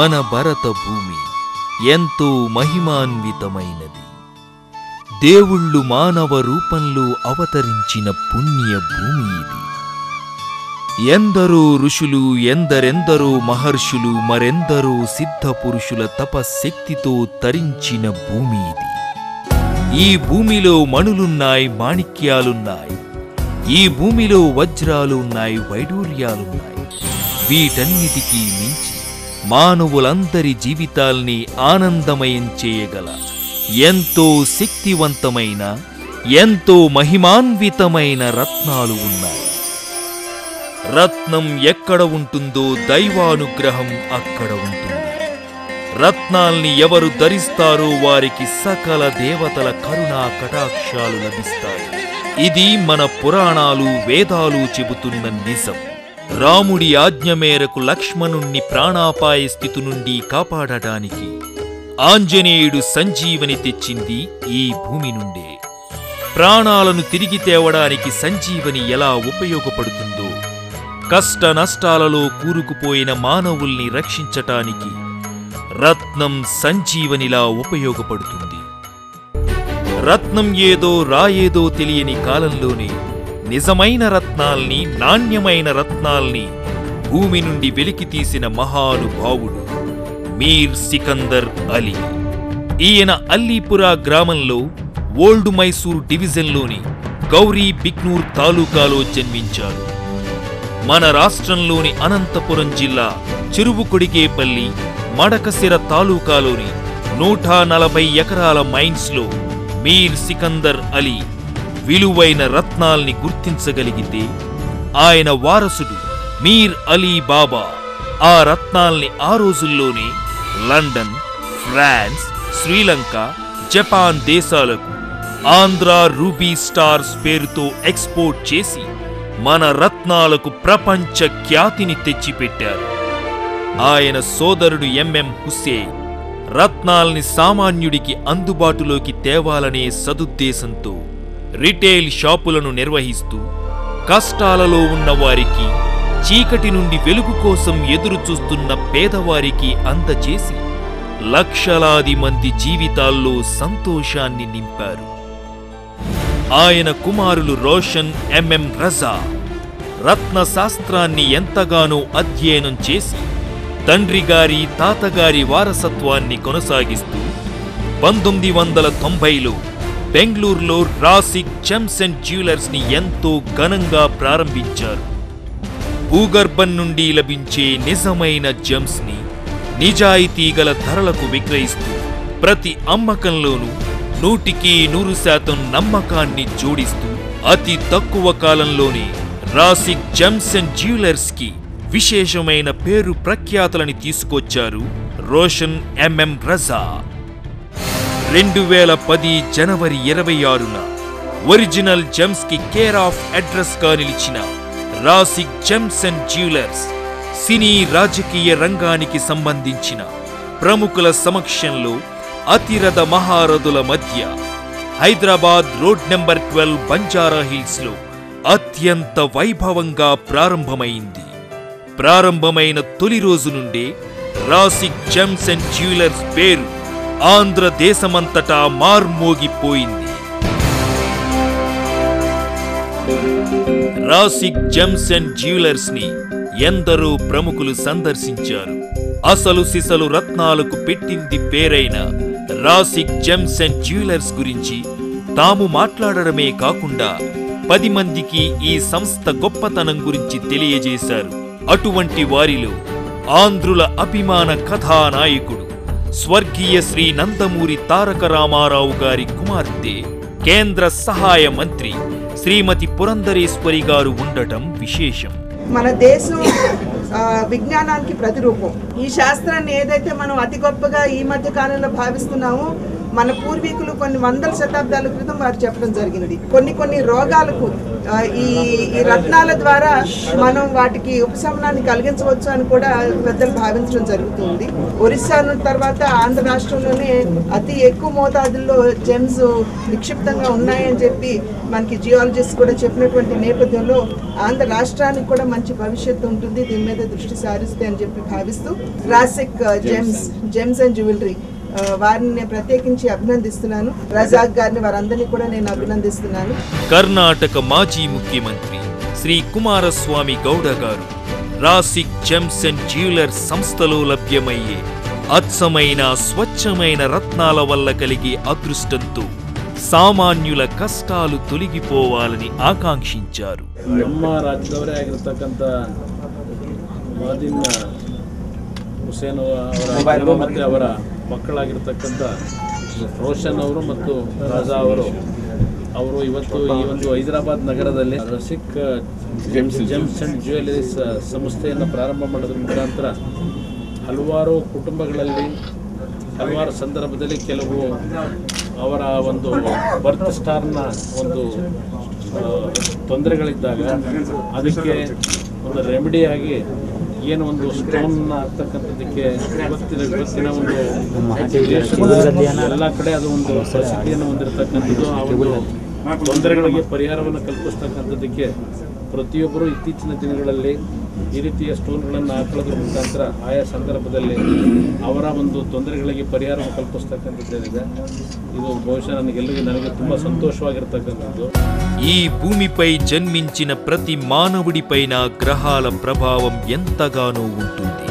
మన భరత భూమి ఎంతో మహిమాన్వితమైనది. దేవుళ్ళు మానవ రూపంలో అవతరించిన పుణ్య భూమి ఇది. ఎందరో ఋషులు, ఎందరెందరో మహర్షులు, మరెందరో సిద్ధ పురుషుల తపశక్తితో తరించిన భూమి ఇది. ఈ భూమిలో మణులున్నాయి, మాణిక్యాలున్నాయి. ఈ భూమిలో వజ్రాలు ఉన్నాయి, వైడూర్యాలున్నాయి. వీటన్నిటికీ మించి మానవులందరి జీవితాల్ని ఆనందమయం చేయగల ఎంతో శక్తివంతమైన, ఎంతో మహిమాన్వితమైన రత్నాలు ఉన్నాయి. రత్నం ఎక్కడ ఉంటుందో దైవానుగ్రహం అక్కడ ఉంటుంది. రత్నాల్ని ఎవరు ధరిస్తారో వారికి సకల దేవతల కరుణా కటాక్షాలు లభిస్తాయి. ఇది మన పురాణాలు, వేదాలు చెబుతున్న నిజం. రాముడి ఆజ్ఞ మేరకు లక్ష్మణుణ్ణి ప్రాణాపాయ స్థితి నుండి కాపాడటానికి ఆంజనేయుడు సంజీవని తెచ్చింది ఈ భూమి నుండే. ప్రాణాలను తిరిగి తేవడానికి సంజీవని ఎలా ఉపయోగపడుతుందో, కష్ట నష్టాలలో కూరుకుపోయిన మానవుల్ని రక్షించటానికి రత్నం సంజీవనిలా ఉపయోగపడుతుంది. రత్నం ఏదో రాయేదో తెలియని కాలంలోనే నిజమైన రత్నాల్ని, నాణ్యమైన రత్నాల్ని భూమి నుండి వెలికితీసిన మహానుభావుడు మీర్ సికందర్ అలీ. ఈయన అల్లీపురా గ్రామంలో ఓల్డ్ మైసూర్ డివిజన్లోని గౌరీ బిక్నూర్ తాలూకాలో జన్మించారు. మన రాష్ట్రంలోని అనంతపురం జిల్లా చెరువుకొడిగేపల్లి, మడకసిర తాలూకాలోని 140 ఎకరాల మైన్స్లో మీర్ సికందర్ అలీ విలువైన రత్నాల్ని గుర్తించగలిగితే, ఆయన వారసుడు మీర్ అలీ బాబా ఆ రత్నాల్ని ఆ రోజుల్లోనే లండన్, ఫ్రాన్స్, శ్రీలంక, జపాన్ దేశాలకు ఆంధ్ర రూబీ స్టార్స్ పేరుతో ఎక్స్పోర్ట్ చేసి మన రత్నాలకు ప్రపంచ ఖ్యాతిని తెచ్చిపెట్టారు. ఆయన సోదరుడు ఎంఎం హుస్సేన్ రత్నాల్ని సామాన్యుడికి అందుబాటులోకి తేవాలనే సదుద్దేశంతో రిటైల్ షాపులను నిర్వహిస్తూ కష్టాలలో ఉన్నవారికి, చీకటి నుండి వెలుగు కోసం ఎదురు చూస్తున్న పేదవారికి అందచేసి లక్షలాది మంది జీవితాల్లో సంతోషాన్ని నింపారు. ఆయన కుమారులు రోషన్, ఎంఎం రజా రత్న శాస్త్రాన్ని ఎంతగానో అధ్యయనం చేసి తండ్రి గారి, తాతగారి వారసత్వాన్ని కొనసాగిస్తూ 1990లో బెంగళూరులో రాసిక్ జెమ్స్ అండ్ జ్యువెలర్స్ ని ఎంతో ఘనంగా ప్రారంభించారు. భూగర్భం నుండి లభించే నిజమైన జెమ్స్ ని నిజాయితీ గల ధరలకు విక్రయిస్తూ ప్రతి అమ్మకంలోనూ 100% నమ్మకాన్ని జోడిస్తూ అతి తక్కువ కాలంలోనే రాసిక్ జెమ్స్ అండ్ జ్యువెలర్స్ కి విశేషమైన పేరు ప్రఖ్యాతులని తీసుకొచ్చారు రోషన్, ఎంఎం రజా. 2010 జనవరి 26న ఒరిజినల్ జెమ్స్ కి కేర్ ఆఫ్ అడ్రస్ గా నిలిచిన రాసిక్ జెమ్స్ అండ్ జ్యువెలర్స్ సినీ, రాజకీయ రంగానికి సంబంధించిన ప్రముఖుల సమక్షంలో అతిరథ మహారథుల మధ్య Hyderabad road number 12 Banjara hills లో అత్యంత వైభవంగా ప్రారంభమైంది. ప్రారంభమైన తొలి రోజు నుండే రాసిక్ జెమ్స్ అండ్ జ్యువెలర్స్ పేరు ఆంధ్రదేశమంతటా మార్మోగిపోయింది. రాసిక్ జెమ్స్ అండ్ జ్యువెలర్స్ ని ఎందరో ప్రముఖులు సందర్శించారు. అసలు సిసలు రత్నాలకు పెట్టింది పేరైన రాసిక్ జెమ్స్ అండ్ జ్యువెలర్స్ గురించి తాము మాట్లాడడమే కాకుండా 10 మందికి ఈ సంస్థ గొప్పతనం గురించి తెలియజేశారు. అటువంటి వారిలో ఆంధ్రుల అభిమాన కథానాయకుడు స్వర్గీయ శ్రీ నందమూరి తారక రామారావు గారి కుమార్తె, కేంద్ర సహాయ మంత్రి శ్రీమతి పురంధరేశ్వరి గారు ఉండటం విశేషం. మన దేశం విజ్ఞానానికి ప్రతిరూపం. ఈ శాస్త్రాన్ని ఏదైతే మనం అతి గొప్పగా ఈ మధ్య కాలంలో భావిస్తున్నామో మన పూర్వీకులు కొన్ని వందల శతాబ్దాల క్రితం వారు చెప్పడం జరిగింది. కొన్ని రోగాలకు ఈ రత్నాల ద్వారా మనం వాటికి ఉపశమనాన్ని కలిగించవచ్చు అని కూడా పెద్దలు భావించడం జరుగుతుంది. ఒరిస్సా తర్వాత ఆంధ్ర రాష్ట్రంలోనే అతి ఎక్కువ మోతాదుల్లో జెమ్స్ నిక్షిప్తంగా ఉన్నాయని చెప్పి మనకి జియాలజిస్ట్ కూడా చెప్పినటువంటి నేపథ్యంలో ఆంధ్ర రాష్ట్రానికి కూడా మంచి భవిష్యత్తు ఉంటుంది దీని మీద దృష్టి సారిస్తే అని చెప్పి భావిస్తూ రాసిక్ జెమ్స్ అండ్ జ్యువెలరీ వారిని నేను ప్రత్యేకించి అభినందిస్తున్నాను. రజాక్ గారిని వారందరినీ కూడా నేను అభినందిస్తున్నాను. కర్ణాటక మాజీ ముఖ్యమంత్రి శ్రీ కుమారస్వామి గౌడ గారు రాసిక్ జెమ్స్ అండ్ జ్యువెలర్స్ సంస్థలో లభ్యమయ్యే అచ్చమైన స్వచ్ఛమైన రత్నాల వల్ల కలిగే అదృష్టంతో ಸಾಮಾನ್ಯುಲ ಕಷ್ಟಾಲು ತೊಲಗಿಪೋವಾలని ಆಕಾಂಕ್ಷಿಂಚಾರು. ನಮ್ಮ ರಾಜ್ಯದವರೇ ಆಗಿರತಕ್ಕಂಥ ಮಾದಿನ್ ಹುಸೇನ್ ಅವರ ಮತ್ತೆ ಅವರ ಮಕ್ಕಳಾಗಿರ್ತಕ್ಕಂಥ ರೋಷನ್ ಅವರು ಮತ್ತು ರಾಜಾ ಅವರು ಇವತ್ತು ಈ ಒಂದು ಹೈದರಾಬಾದ್ ನಗರದಲ್ಲಿ ರಸಿಕ್ ಜೆಮ್ಸ್ ಅಂಡ್ ಜ್ಯುವೆಲರೀಸ್ ಸಂಸ್ಥೆಯನ್ನು ಪ್ರಾರಂಭ ಮಾಡೋದ್ರ ಮುಖಾಂತರ ಹಲವಾರು ಕುಟುಂಬಗಳಲ್ಲಿ ಹಲವಾರು ಸಂದರ್ಭದಲ್ಲಿ ಕೆಲವು ಅವರ ಒಂದು ಬರ್ತ್ ಸ್ಟಾರ್ನ ಒಂದು ತೊಂದರೆಗಳಿದ್ದಾಗ ಅದಕ್ಕೆ ಒಂದು ರೆಮಿಡಿಯಾಗಿ ಏನು ಒಂದು ಸ್ಟೋನ್ನ ಆಗ್ತಕ್ಕಂಥದ್ದಕ್ಕೆ ಇವತ್ತಿನ ಒಂದು ಎಲ್ಲ ಕಡೆ ಅದು ಒಂದು ಪ್ರಸಿದ್ಧಿಯನ್ನು ಹೊಂದಿರತಕ್ಕಂಥದ್ದು ಆ ಒಂದು ತೊಂದರೆಗಳಿಗೆ ಪರಿಹಾರವನ್ನು ಕಲ್ಪಿಸ್ತಕ್ಕಂಥದ್ದಕ್ಕೆ ಪ್ರತಿಯೊಬ್ಬರು ಇತ್ತೀಚಿನ ದಿನಗಳಲ್ಲಿ ಈ ರೀತಿಯ ಸ್ಟೋನ್ಗಳನ್ನು ಹಾಕೊಳ್ಳೋದ್ರ ಮುಖಾಂತರ ಆಯಾ ಸಂದರ್ಭದಲ್ಲಿ ಅವರ ಒಂದು ತೊಂದರೆಗಳಿಗೆ ಪರಿಹಾರವನ್ನು ಕಲ್ಪಿಸ್ತಕ್ಕಂಥದ್ದೇನಿದೆ ಇದು ಬಹುಶಃ ನನಗೆ ತುಂಬ సంతోషವಾಗಿರತಕ್ಕಂಥದ್ದು. ఈ భూమిపై జన్మించిన ప్రతి మానవుడిపైన గ్రహాల ప్రభావం ఎంతగానో ఉంటుంది.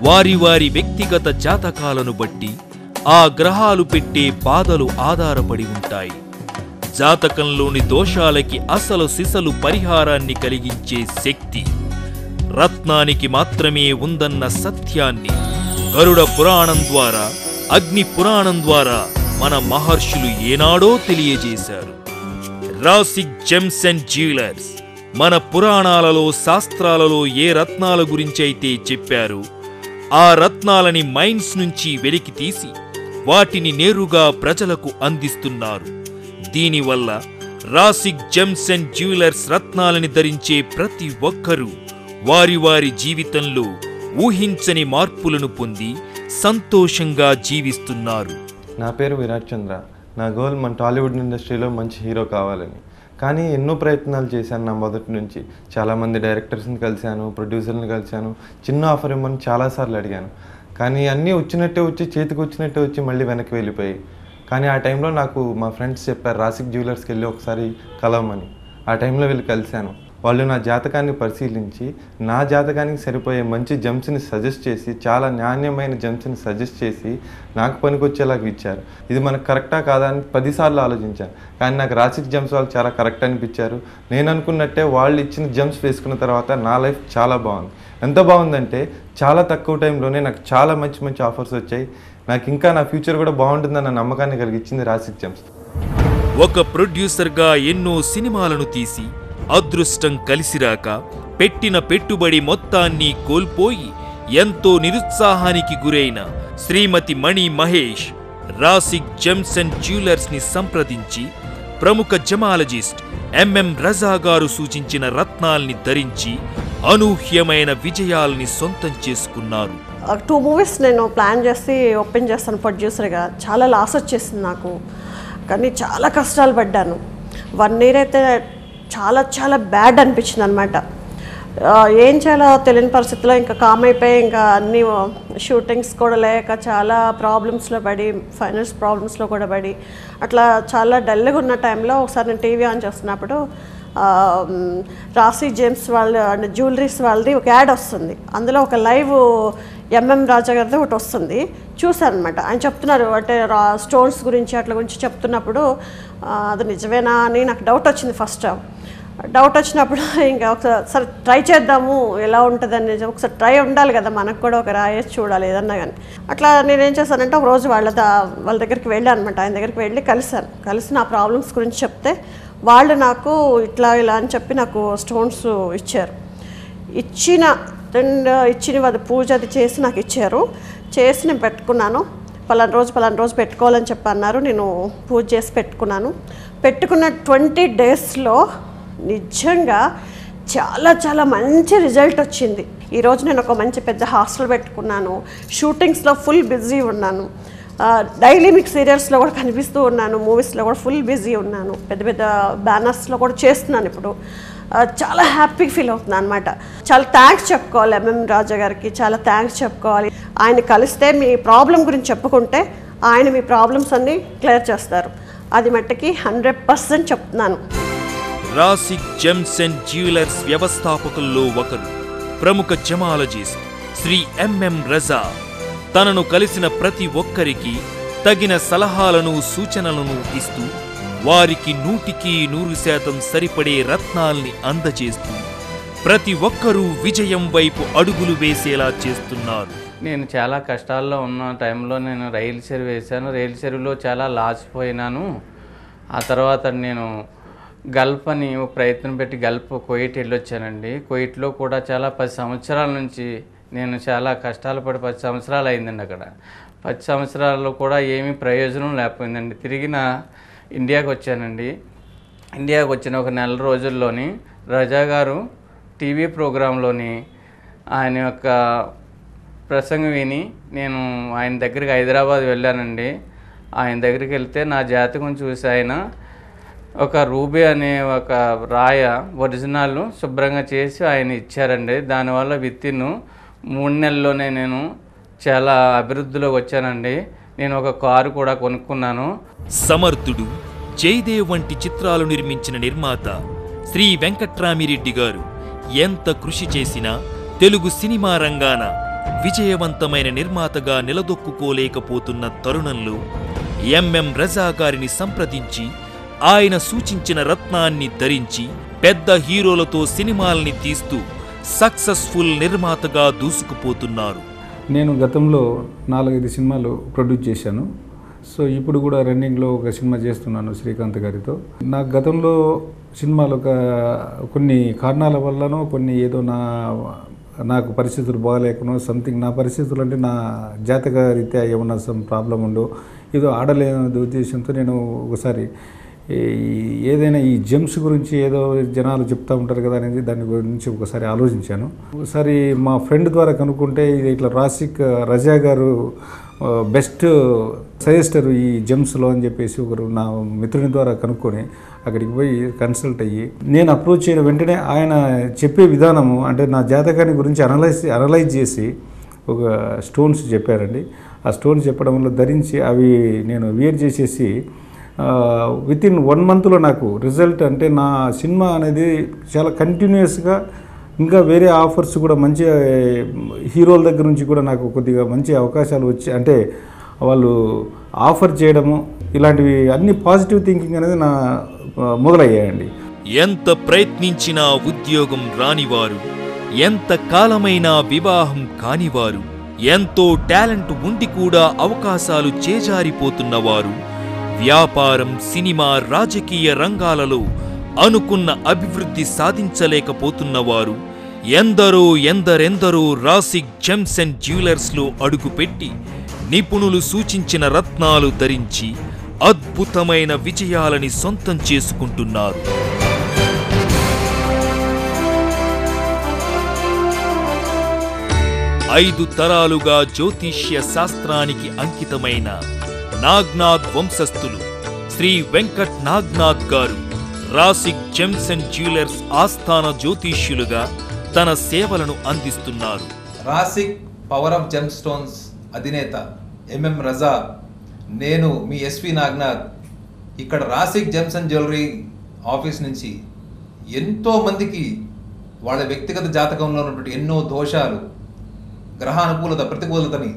వారి వారి వ్యక్తిగత జాతకాలను బట్టి ఆ గ్రహాలు పెట్టే బాధలు ఆధారపడి ఉంటాయి. జాతకంలోని దోషాలకి అసలు సిసలు పరిహారాన్ని కలిగించే శక్తి రత్నానికి మాత్రమే ఉందన్న సత్యాన్ని గరుడ పురాణం ద్వారా అగ్ని పురాణం ద్వారా మన మహర్షులు ఏనాడో తెలియజేశారు. రాసిక్ జెమ్స్ అండ్ జ్యువెలర్స్ మన పురాణాలలో శాస్త్రాలలో ఏ రత్నాల గురించి అయితే చెప్పారో ఆ రత్నాలని మైన్స్ నుంచి వెలికి తీసి వాటిని నేరుగా ప్రజలకు అందిస్తున్నారు. దీనివల్ల రాసిక్ జెమ్స్ అండ్ జ్యువెలర్స్ రత్నాలని ధరించే ప్రతి ఒక్కరూ వారి వారి జీవితంలో ఊహించని మార్పులను పొంది సంతోషంగా జీవిస్తున్నారు. నా పేరు విరాట్ చంద్ర. నా గోల్ మన టాలీవుడ్ ఇండస్ట్రీలో మంచి హీరో కావాలని. కానీ ఎన్నో ప్రయత్నాలు చేశాను. నా మొదటి నుంచి చాలామంది డైరెక్టర్స్ని కలిశాను, ప్రొడ్యూసర్ని కలిశాను, చిన్న ఆఫర్ ఇవ్వమని చాలాసార్లు అడిగాను. కానీ అన్నీ వచ్చినట్టే వచ్చి చేతికి వచ్చినట్టే వచ్చి మళ్ళీ వెనక్కి వెళ్ళిపోయి. కానీ ఆ టైంలో నాకు మా ఫ్రెండ్స్ చెప్పారు రాసిక్ జ్యువెలర్స్కి వెళ్ళి ఒకసారి కలవమని. ఆ టైంలో వెళ్ళి కలిశాను. వాళ్ళు నా జాతకాన్ని పరిశీలించి నా జాతకానికి సరిపోయే మంచి జెమ్స్ని సజెస్ట్ చేసి చాలా నాణ్యమైన జెమ్స్ని సజెస్ట్ చేసి నాకు పనికొచ్చేలాగా ఇచ్చారు. ఇది మనకు కరెక్టా కాదా అని 10 సార్లు ఆలోచించాను. కానీ నాకు రాసిక్ జెమ్స్ వాళ్ళు చాలా కరెక్ట్ అనిపించారు. నేను అనుకున్నట్టే వాళ్ళు ఇచ్చిన జెమ్స్ వేసుకున్న తర్వాత నా లైఫ్ చాలా బాగుంది. ఎంత బాగుందంటే చాలా తక్కువ టైంలోనే నాకు చాలా మంచి ఆఫర్స్ వచ్చాయి. నాకు ఇంకా నా ఫ్యూచర్ కూడా బాగుంటుందన్న నమ్మకాన్ని కలిగించింది రాసిక్ జెమ్స్. ఒక ప్రొడ్యూసర్గా ఎన్నో సినిమాలను తీసి అదృష్టం కలిసిరాక పెట్టిన పెట్టుబడి మొత్తాన్ని కోల్పోయి ఎంతో నిరుత్సాహానికి గురైన శ్రీమతి మణి మహేష్ రాసిక్ జెమ్స్ అండ్ జ్యువెలర్స్ ని సంప్రదించి ప్రముఖ జమాలజిస్ట్ ఎంఎం రజా గారు సూచించిన రత్నాల్ని ధరించి అనూహ్యమైన విజయాల్ని సొంతం చేసుకున్నారు. 2 మూవీస్ నేను ప్లాన్ చేసి ఓపెన్ చేస్తాను ప్రొడ్యూసర్గా. చాలా లాస్ వచ్చేసింది నాకు, కానీ చాలా కష్టాలు పడ్డాను. 1 ఇయర్ అయితే చాలా బ్యాడ్ అనిపించింది అనమాట. ఏం చేయాలో తెలియని పరిస్థితిలో ఇంకా కామ్ అయిపోయి ఇంకా అన్ని షూటింగ్స్ కూడా లేక చాలా ప్రాబ్లమ్స్లో పడి, ఫైనాన్స్ ప్రాబ్లమ్స్లో కూడా పడి అట్లా చాలా డల్గా ఉన్న టైంలో ఒకసారి నేను టీవీ ఆన్ చేస్తున్నప్పుడు రాసిక్ జెమ్స్ వాళ్ళ జ్యువెలరీస్ వాళ్ళది ఒక యాడ్ వస్తుంది. అందులో ఒక లైవ్ ఎంఎం రాజా గారిది ఒకటి వస్తుంది. చూశాను అనమాట. ఆయన చెప్తున్నారు అంటే స్టోన్స్ గురించి అట్లా గురించి చెప్తున్నప్పుడు అది నిజమేనా అని నాకు డౌట్ వచ్చింది. ఫస్ట్ డౌట్ వచ్చినప్పుడు ఇంకా ఒకసారి ట్రై చేద్దాము ఎలా ఉంటుందని. ఒకసారి ట్రై ఉండాలి కదా, మనకు కూడా ఒక రాయేసి చూడాలి ఏదన్నా కానీ. అట్లా నేనేం చేశానంటే ఒక రోజు వాళ్ళ దగ్గరికి వెళ్ళాను అనమాట. ఆయన దగ్గరికి వెళ్ళి కలిసి నా ప్రాబ్లమ్స్ గురించి చెప్తే వాళ్ళు నాకు ఇట్లా ఇలా అని చెప్పి నాకు స్టోన్స్ ఇచ్చారు. ఇచ్చిన అది పూజ అది చేసి నాకు ఇచ్చారు. చేసి నేను పెట్టుకున్నాను. పలానా రోజు పెట్టుకోవాలని చెప్పి అన్నారు. నేను పూజ చేసి పెట్టుకున్న 20 డేస్లో నిజంగా చాలా చాలా మంచి రిజల్ట్ వచ్చింది. ఈరోజు నేను ఒక మంచి పెద్ద హాస్టల్ పెట్టుకున్నాను. షూటింగ్స్లో ఫుల్ బిజీ ఉన్నాను. డైలీ మీకు సీరియల్స్లో కూడా కనిపిస్తూ ఉన్నాను. మూవీస్లో కూడా ఫుల్ బిజీ ఉన్నాను. పెద్ద పెద్ద బ్యానర్స్లో కూడా చేస్తున్నాను. ఇప్పుడు చాలా హ్యాపీ ఫీల్ అవుతున్నాను అనమాట. చాలా థ్యాంక్స్ చెప్పుకోవాలి ఎంఎం రాజా గారికి, చాలా థ్యాంక్స్ చెప్పుకోవాలి. ఆయన కలిస్తే మీ ప్రాబ్లం గురించి చెప్పుకుంటే ఆయన మీ ప్రాబ్లమ్స్ అన్నీ క్లియర్ చేస్తారు. అది మట్టుకి 100% చెప్తున్నాను. రాసిక్ జెమ్స్ అండ్ జ్యువెలర్స్ వ్యవస్థాపకుల్లో ఒకరు ప్రముఖ జమాలజిస్ట్ శ్రీ ఎంఎం రజా తనను కలిసిన ప్రతి ఒక్కరికి తగిన సలహాలను సూచనలను ఇస్తూ వారికి 100% సరిపడే రత్నాల్ని అందజేస్తూ ప్రతి ఒక్కరూ విజయం వైపు అడుగులు వేసేలా చేస్తున్నారు. నేను చాలా కష్టాల్లో ఉన్న టైంలో నేను రైలు చెరువు వేశాను. రైలు చెరువులో చాలా లాసిపోయినాను. ఆ తర్వాత నేను గల్ఫ్ అని ప్రయత్నం పెట్టి కువైట్ వెళ్ళొచ్చానండి. కువైట్లో కూడా చాలా 10 సంవత్సరాల నుంచి నేను చాలా కష్టాలు పడి 10 సంవత్సరాలు అయిందండి. అక్కడ 10 సంవత్సరాల్లో కూడా ఏమీ ప్రయోజనం లేకపోయిందండి. తిరిగిన ఇండియాకి వచ్చానండి. ఇండియాకి వచ్చిన ఒక నెల రోజుల్లోని రజా గారు టీవీ ప్రోగ్రాంలోని ఆయన యొక్క ప్రసంగం విని నేను ఆయన దగ్గరికి హైదరాబాద్ వెళ్ళానండి. ఆయన దగ్గరికి వెళ్తే నా జాతకం చూసి ఆయన ఒక రూబీ అనే ఒక రాయ ఒరిజినల్ శుభ్రంగా చేసి ఆయన ఇచ్చారండి. దానివల్ల విత్ఇన్ 3 నెలల్లోనే నేను చాలా అభివృద్ధిలోకి వచ్చానండి. నేను ఒక కారు కూడా కొనుక్కున్నాను. సమర్థుడు, జయదేవ్ వంటి చిత్రాలు నిర్మించిన నిర్మాత శ్రీ వెంకట్రామిరెడ్డి గారు ఎంత కృషి చేసినా తెలుగు సినిమా రంగాన విజయవంతమైన నిర్మాతగా నిలదొక్కుకోలేకపోతున్న తరుణంలో ఎంఎం రజా గారిని సంప్రదించి ఆయన సూచించిన రత్నాన్ని ధరించి పెద్ద హీరోలతో సినిమాల్ని తీస్తూ సక్సెస్ఫుల్ నిర్మాతగా దూసుకుపోతున్నారు. నేను గతంలో 4-5 సినిమాలు ప్రొడ్యూస్ చేశాను. సో ఇప్పుడు కూడా రన్నింగ్లో ఒక సినిమా చేస్తున్నాను శ్రీకాంత్ గారితో. నాకు గతంలో సినిమాలు కొన్ని కారణాల వల్లనో ఏదో నాకు పరిస్థితులు బాగాలేకనో సంథింగ్ నా పరిస్థితులు అంటే నా జాతక రీత్యా ఏమన్నా ప్రాబ్లం ఉండో ఏదో ఆడలేని ఉద్దేశంతో నేను ఒకసారి ఏదైనా ఈ జెమ్స్ గురించి ఏదో జనాలు చెప్తూ ఉంటారు కదా అనేది దాని గురించి ఒకసారి ఆలోచించాను. ఒకసారి మా ఫ్రెండ్ ద్వారా కనుక్కుంటే ఇది ఇట్లా రాసిక్ రజా గారు బెస్ట్ సజెస్టర్ ఈ జెమ్స్లో అని చెప్పేసి ఒకరు నా మిత్రుని ద్వారా కనుక్కొని అక్కడికి పోయి కన్సల్ట్ అయ్యి నేను అప్రోచ్ అయిన వెంటనే ఆయన చెప్పే విధానము అంటే నా జాతకాన్ని గురించి అనలైజ్ చేసి ఒక స్టోన్స్ చెప్పారండి. ఆ స్టోన్స్ చెప్పడం వల్ల ధరించి అవి నేను వేర్ చేసేసి వితిన్ 1 మంత్లో నాకు రిజల్ట్ అంటే నా సినిమా అనేది చాలా కంటిన్యూస్గా ఇంకా వేరే ఆఫర్స్ కూడా మంచి హీరోల దగ్గర నుంచి కూడా నాకు కొద్దిగా మంచి అవకాశాలు వచ్చి అంటే వాళ్ళు ఆఫర్ చేయడము ఇలాంటివి అన్ని పాజిటివ్ థింకింగ్ అనేది నా మొదలయ్యాయండి. ఎంత ప్రయత్నించినా ఉద్యోగం రానివారు, ఎంత కాలమైనా వివాహం కానివారు, ఎంతో టాలెంట్ ఉండి కూడా అవకాశాలు చేజారిపోతున్నవారు, వ్యాపారం, సినిమా, రాజకీయ రంగాలలో అనుకున్న అభివృద్ధి సాధించలేకపోతున్నవారు ఎందరెందరో రాసిక్ జెమ్స్ అండ్ జ్యువెలర్స్లో అడుగుపెట్టి నిపుణులు సూచించిన రత్నాలు ధరించి అద్భుతమైన విజయాలని సొంతం చేసుకుంటున్నారు. 5 తరాలుగా జ్యోతిష్య శాస్త్రానికి అంకితమైన నాగ్నాథ్ వంశస్థులు శ్రీ వెంకట్ నాగ్నాథ్ గారు రాసిక్ జెమ్స్ అండ్ జ్యువెలర్స్ ఆస్థాన జ్యోతిష్యులుగా తన సేవలను అందిస్తున్నారు. రాసిక్ పవర్ ఆఫ్ జెమ్ స్టోన్స్ అధినేత ఎంఎం రజా, నేను మీ ఎస్వి నాగ్నాథ్. ఇక్కడ రాసిక్ జెమ్స్ అండ్ జ్యువెలరీ ఆఫీస్ నుంచి ఎంతో మందికి వాళ్ళ వ్యక్తిగత జాతకంలో ఉన్నటువంటి ఎన్నో దోషాలు, గ్రహానుకూలత, ప్రతికూలతని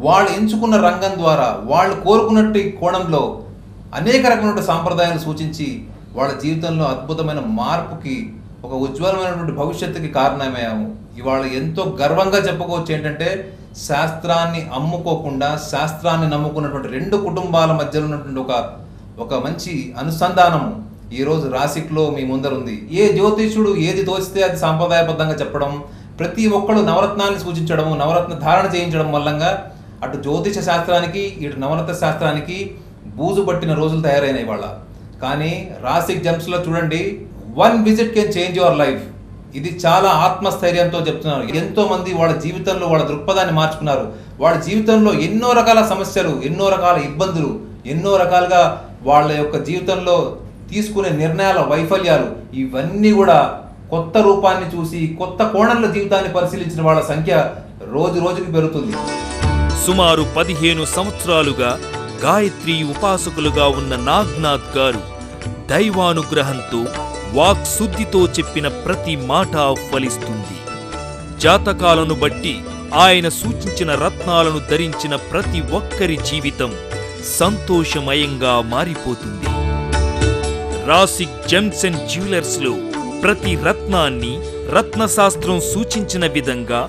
వాళ్ళు ఎంచుకున్న రంగం ద్వారా వాళ్ళు కోరుకున్నట్టు కోణంలో అనేక రకమైన సాంప్రదాయాలు సూచించి వాళ్ళ జీవితంలో అద్భుతమైన మార్పుకి, ఒక ఉజ్వలమైనటువంటి భవిష్యత్తుకి కారణమయ్యాము. ఇవాళ ఎంతో గర్వంగా చెప్పుకోవచ్చు ఏంటంటే శాస్త్రాన్ని అమ్ముకోకుండా శాస్త్రాన్ని నమ్ముకున్నటువంటి 2 కుటుంబాల మధ్యలో ఉన్నటువంటి ఒక మంచి అనుసంధానము ఈరోజు రాసిక్లో మీ ముందరుంది. ఏ జ్యోతిష్యుడు ఏది తోచితే అది సాంప్రదాయబద్ధంగా చెప్పడం, ప్రతి ఒక్కళ్ళు నవరత్నాన్ని సూచించడము, నవరత్న ధారణ చేయించడం వల్లంగా అటు జ్యోతిష శాస్త్రానికి ఇటు నవరత్న శాస్త్రానికి బూజు పట్టిన రోజులు తయారైనాయి వాళ్ళ. కానీ రాసిక్ జెమ్స్లో చూడండి, 1 visit can change your life. ఇది చాలా ఆత్మస్థైర్యంతో చెప్తున్నారు. ఎంతో మంది వాళ్ళ జీవితంలో వాళ్ళ దృక్పథాన్ని మార్చుకున్నారు. వాళ్ళ జీవితంలో ఎన్నో రకాల సమస్యలు, ఎన్నో రకాల ఇబ్బందులు, ఎన్నో రకాలుగా వాళ్ళ యొక్క జీవితంలో తీసుకునే నిర్ణయాల వైఫల్యాలు, ఇవన్నీ కూడా కొత్త రూపాన్ని చూసి కొత్త కోణంలో జీవితాన్ని పరిశీలించిన వాళ్ళ సంఖ్య రోజు రోజుకి పెరుగుతుంది. సుమారు 15 సంవత్సరాలుగా గాయత్రి ఉపాసకులుగా ఉన్న నాగ్నాథ్ గారు దైవానుగ్రహంతో వాక్ శుద్ధితో చెప్పిన ప్రతి మాట ఫలిస్తుంది. జాతకాలను బట్టి ఆయన సూచించిన రత్నాలను ధరించిన ప్రతి ఒక్కరి జీవితం సంతోషమయంగా మారిపోతుంది. రాసిక్ జెమ్స్ అండ్ జ్యువెలర్స్లో ప్రతి రత్నాన్ని రత్నశాస్త్రం సూచించిన విధంగా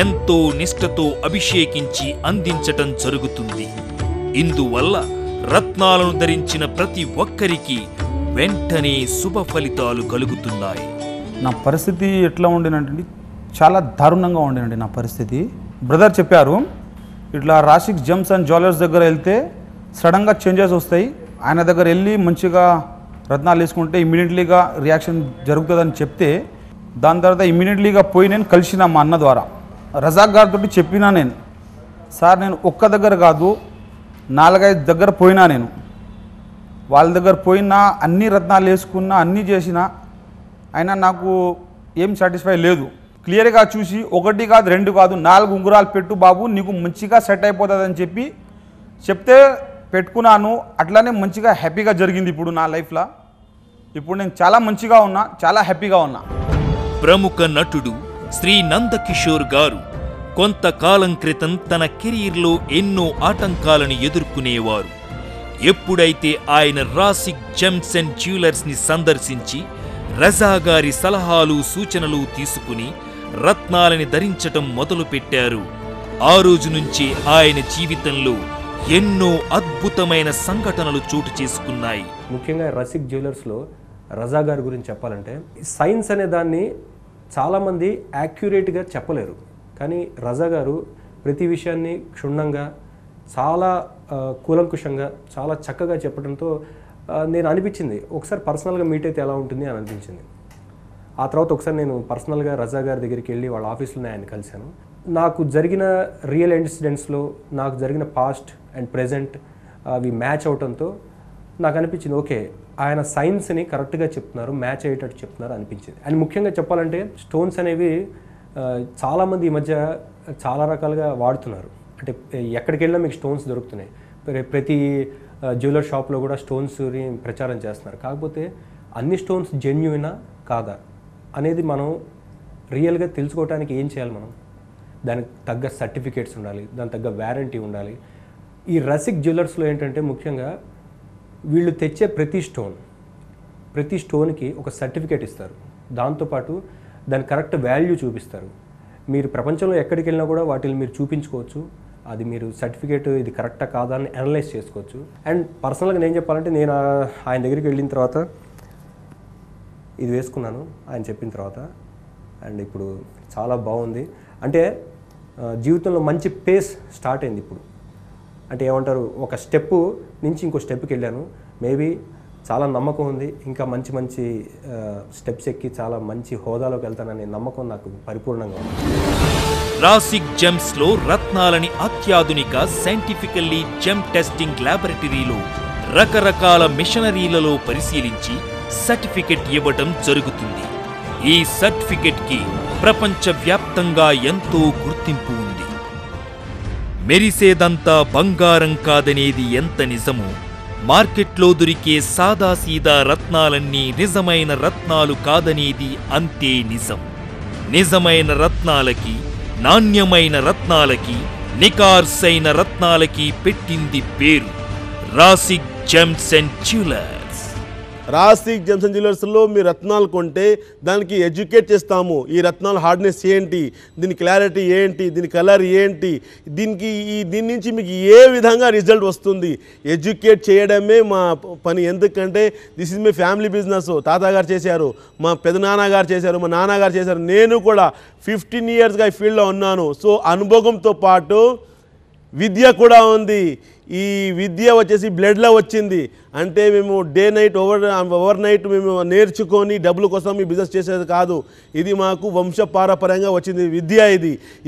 ఎంతో నిష్ఠతో అభిషేకించి అందించటం జరుగుతుంది. ఇందువల్ల రత్నాలను ధరించిన ప్రతి ఒక్కరికి వెంటనే శుభ ఫలితాలు కలుగుతున్నాయి. నా పరిస్థితి ఎట్లా ఉండేనంటే చాలా దారుణంగా ఉండేనండి నా పరిస్థితి. బ్రదర్ చెప్పారు ఇట్లా రాసిక్ జెమ్స్ అండ్ జ్యువెలర్స్ దగ్గర వెళ్తే సడన్గా చేంజెస్ వస్తాయి, ఆయన దగ్గర వెళ్ళి మంచిగా రత్నాలు వేసుకుంటే ఇమ్మీడియట్లీగా రియాక్షన్ జరుగుతుందని చెప్తే దాని తర్వాత ఇమ్మీడియట్లీగా పోయి నేను కలిసిన మా అన్న ద్వారా రజాక్ గారితో చెప్పినా నేను, సార్ నేను ఒక్క దగ్గర కాదు 4-5 దగ్గర పోయినా, నేను వాళ్ళ దగ్గర పోయినా అన్ని రత్నాలు వేసుకున్నా అన్నీ చేసినా అయినా నాకు ఏం సాటిస్ఫై లేదు. క్లియర్గా చూసి 1 కాదు 2 కాదు 4 ఉంగరాలు పెట్టు బాబు, నీకు మంచిగా సెట్ అయిపోతుందని చెప్తే పెట్టుకున్నాను. అట్లానే మంచిగా హ్యాపీగా జరిగింది ఇప్పుడు నా లైఫ్లో. ఇప్పుడు నేను చాలా మంచిగా ఉన్నా, చాలా హ్యాపీగా ఉన్నా. ప్రముఖ నటుడు శ్రీ నందకిషోర్ గారు కొంతకాలం క్రితం తన కెరీర్లో ఎన్నో ఆటంకాలను ఎదుర్కొనేవారు. ఎప్పుడైతే ఆయన రాసిక్ జెమ్స్ అండ్ జ్యువెలర్స్ని సందర్శించి రజా గారి సలహాలు సూచనలు తీసుకుని రత్నాలని ధరించటం మొదలుపెట్టారు, ఆ రోజు నుంచి ఆయన జీవితంలో ఎన్నో అద్భుతమైన సంఘటనలు చోటు చేసుకున్నాయి. ముఖ్యంగా రాసిక్ జ్యువెలర్స్లో రజా గారి గురించి చెప్పాలంటే, సైన్స్ అనే దాన్ని చాలామంది యాక్యురేట్గా చెప్పలేరు. కానీ రజా గారు ప్రతి విషయాన్ని క్షుణ్ణంగా చాలా కూలంకుషంగా చాలా చక్కగా చెప్పడంతో నేను అనిపించింది ఒకసారి పర్సనల్గా మీట్ అయితే ఎలా ఉంటుంది అని అనిపించింది. ఆ తర్వాత ఒకసారి నేను పర్సనల్గా రజా గారి దగ్గరికి వెళ్ళి వాళ్ళ ఆఫీస్లోనే ఆయన కలిశాను. నాకు జరిగిన రియల్ ఇన్సిడెంట్స్లో నాకు జరిగిన పాస్ట్ అండ్ ప్రెజెంట్ అవి మ్యాచ్ అవడంతో నాకు అనిపించింది ఓకే ఆయన సైన్స్ని కరెక్ట్గా చెప్తున్నారు, మ్యాచ్ అయ్యేటట్టు చెప్తున్నారు అనిపించింది. అండ్ ముఖ్యంగా చెప్పాలంటే స్టోన్స్ అనేవి చాలామంది ఈ మధ్య చాలా రకాలుగా వాడుతున్నారు. అంటే ఎక్కడికి వెళ్ళినా మీకు స్టోన్స్ దొరుకుతున్నాయి. ప్రతి జ్యువెలర్ షాప్లో కూడా స్టోన్స్ని ప్రచారం చేస్తున్నారు. కాకపోతే అన్ని స్టోన్స్ జెన్యూనా కాదా అనేది మనం రియల్గా తెలుసుకోవడానికి ఏం చేయాలి? మనం దానికి తగ్గ సర్టిఫికేట్స్ ఉండాలి, దానికి తగ్గ వ్యారంటీ ఉండాలి. ఈ రాసిక్ జ్యువెలర్స్లో ఏంటంటే ముఖ్యంగా వీళ్ళు తెచ్చే ప్రతి స్టోన్కి ఒక సర్టిఫికేట్ ఇస్తారు. దాంతోపాటు దాని కరెక్ట్ వాల్యూ చూపిస్తారు. మీరు ప్రపంచంలో ఎక్కడికి వెళ్ళినా కూడా వాటిని మీరు చూపించుకోవచ్చు. అది మీరు సర్టిఫికేట్ ఇది కరెక్టా కాదా అని అనలైజ్ చేసుకోవచ్చు. అండ్ పర్సనల్గా నేను చెప్పాలంటే నేను ఆయన దగ్గరికి వెళ్ళిన తర్వాత ఇది వేసుకున్నాను ఆయన చెప్పిన తర్వాత, అండ్ ఇప్పుడు చాలా బాగుంది. అంటే జీవితంలో మంచి పేస్ స్టార్ట్ అయింది ఇప్పుడు. అంటే ఏమంటారు, ఒక స్టెప్ నుంచి ఇంకో స్టెప్కి వెళ్ళాను. మేబీ చాలా నమ్మకం ఉంది, ఇంకా మంచి మంచి స్టెప్స్ ఎక్కి చాలా మంచి హోదాలోకి వెళ్తాననే నమ్మకం నాకు పరిపూర్ణంగా ఉంది. రాసిక్ జెమ్స్ లో రత్నాలని అత్యాధునిక సైంటిఫికల్లీ జెమ్ టెస్టింగ్ ల్యాబొరేటరీలో రకరకాల మిషనరీలలో పరిశీలించి సర్టిఫికెట్ ఇవ్వటం జరుగుతుంది. ఈ సర్టిఫికెట్ కి ప్రపంచవ్యాప్తంగా ఎంతో గుర్తింపు ఉంది. మెరిసేదంతా బంగారం కాదనేది ఎంత నిజమో, మార్కెట్లో దొరికే సాదాసీదా రత్నాలన్నీ నిజమైన రత్నాలు కాదనేది అంతే నిజం. నిజమైన రత్నాలకి, నాణ్యమైన రత్నాలకి, నికార్సైన రత్నాలకి పెట్టింది పేరు Rasik gems and jewellers. Rasik gems and జ్యువెలర్స్లో మీరు రత్నాలు కొంటే దానికి ఎడ్యుకేట్ చేస్తాము. ఈ రత్నాల హార్డ్నెస్ ఏంటి, దీని క్లారిటీ ఏంటి, దీని కలర్ ఏంటి, దీని నుంచి మీకు ఏ విధంగా రిజల్ట్ వస్తుంది ఎడ్యుకేట్ చేయడమే మా పని. ఎందుకంటే this is my family business. తాతగారు చేశారు, మా పెదనాన్నగారు చేశారు, మా నాన్నగారు చేశారు. నేను కూడా 15 ఇయర్స్గా ఈ ఫీల్డ్లో ఉన్నాను. సో అనుభవంతో పాటు విద్య కూడా ఉంది. ఈ విద్య వచ్చేసి బ్లడ్లో వచ్చింది. అంటే మేము డే నైట్ ఓవర్ నైట్ మేము నేర్చుకొని డబ్బుల కోసం ఈ బిజినెస్ చేసేది కాదు. ఇది మాకు వంశపారపర్యంగా వచ్చింది విద్య.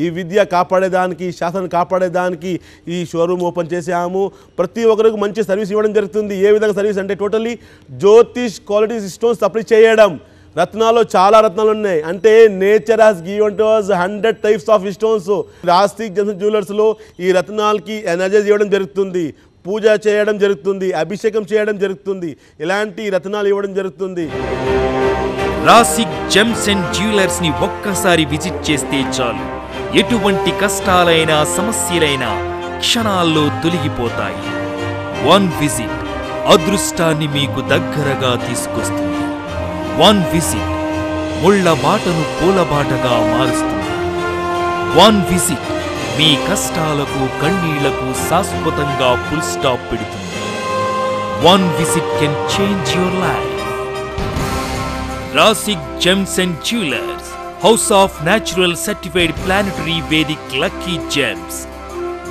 ఈ విద్య కాపాడేదానికి, శాసనం కాపాడేదానికి ఈ షోరూమ్ ఓపెన్ చేసాము. ప్రతి ఒక్కరికి మంచి సర్వీస్ ఇవ్వడం జరుగుతుంది. ఏ విధంగా సర్వీస్ అంటే టోటలీ జ్యోతిష్ క్వాలిటీ స్టోన్స్ సప్లై చేయడం. రత్నాల్లో చాలా రత్నాలు ఉన్నాయి. అంటే nature has given to us 100 types of stones. Rasik gems జ్యువెలర్స్లో ఈ రత్నాలకి ఎనర్జైజ్ ఇవ్వడం జరుగుతుంది, పూజ చేయడం జరుగుతుంది, అభిషేకం చేయడం జరుగుతుంది, ఇలాంటి రత్నాలు ఇవ్వడం జరుగుతుంది. రాసిక్ జెమ్స్ అండ్ జ్యువెలర్స్ ని ఒక్కసారి విజిట్ చేస్తే చాలు, ఎటువంటి కష్టాలైనా సమస్యలైనా క్షణాల్లో తొలగిపోతాయి. వన్ విజిట్ అదృష్టాన్ని మీకు దగ్గరగా తీసుకొస్తుంది. వన్ విజిట్ ముళ్ళ బాటను పూలబాటగా మారుస్తుంది. వన్ విజిట్ మీ కష్టాలకు కన్నీళ్లకు శాశ్వతంగా ఫుల్ స్టాప్ పెడుతుంది. One visit can change your life. Rasik gems and jewellers, house of natural certified planetary vedic lucky gems,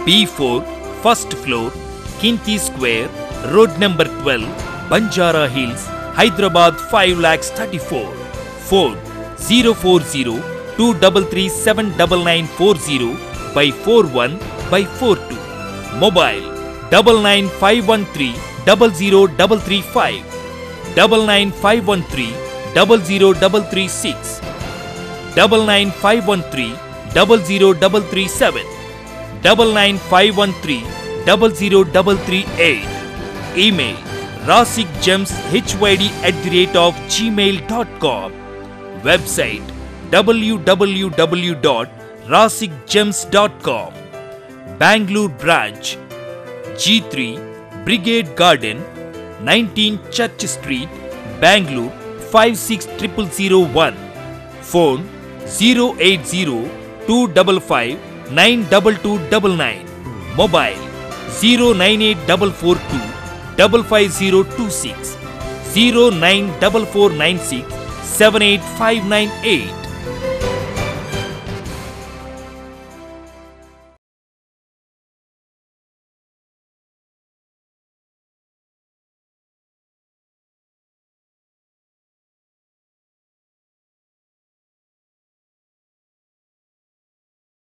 B4 first floor, కింతి square, road number 12, Banjara hills, Hyderabad 5,34,000. Phone 040-233-79940 by 41/42. Mobile 9951300335, 9951300336, 9951300337, 9951300338. Email rasikgems@gmail.com. Website www.rasikgems.com. Bangalore branch G3 Brigade Garden, 19 Church Street, Bangalore 560001. Phone 080-255-92299. Mobile 09844 55026, 09449678598.